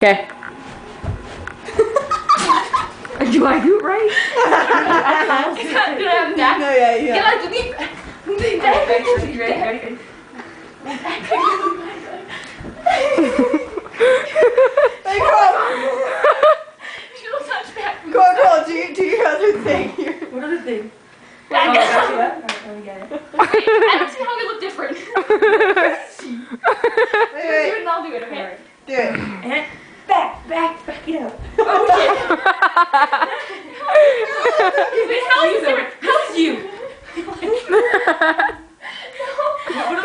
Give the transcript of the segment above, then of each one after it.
Okay. Do I do it right? Did I have that? No, yeah. Can I do the ready? Hey, Cole! She looks touch back. Cole, do your other thing here. What other thing? Back Oh, it up. Alright, let me get it. I don't see how they look different. Do Wait, it and I'll do it, okay? Alright. do it. And back it up. Okay. Wait, how is it different? How is you? Because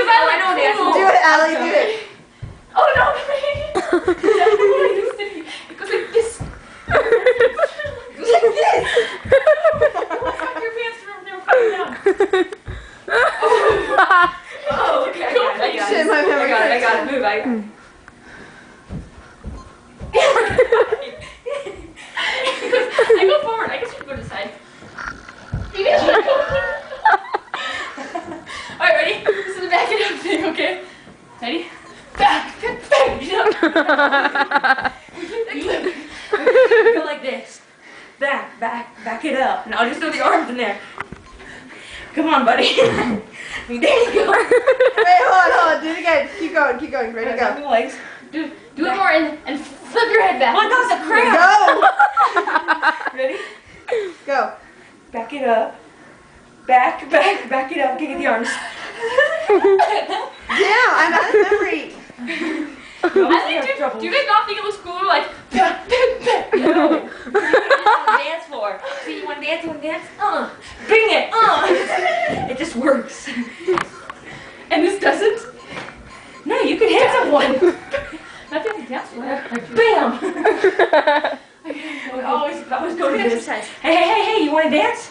I know the actual. Do it, Allie, do it. Oh no, it goes like this. It goes like this. Your pants never falling down. Oh, okay. I got it. Shit, my memory I got it. Move. I got it. I go forward. I guess you can go to the side. You guys should go. Alright, ready? This is the back it up thing, okay? Ready? Back it up. Go like this. Back it up. And I'll just throw the arms in there. Come on, buddy. There you go. Wait, hold on. Do it again. Keep going. Ready, Down go. the legs. Do it more and flip your head back. Oh, that's a cramp. Go. Ready? Go. Back it up. Back it up. Kick the arms. Damn, I'm out of memory. I think, do you guys not think it looks cooler? Like, No. What do you dance for? See, you want to dance? Bring it. It just works. and this doesn't? No, you can hit someone. Not the dance for. Bam. Always go to this. Hey, you want to dance?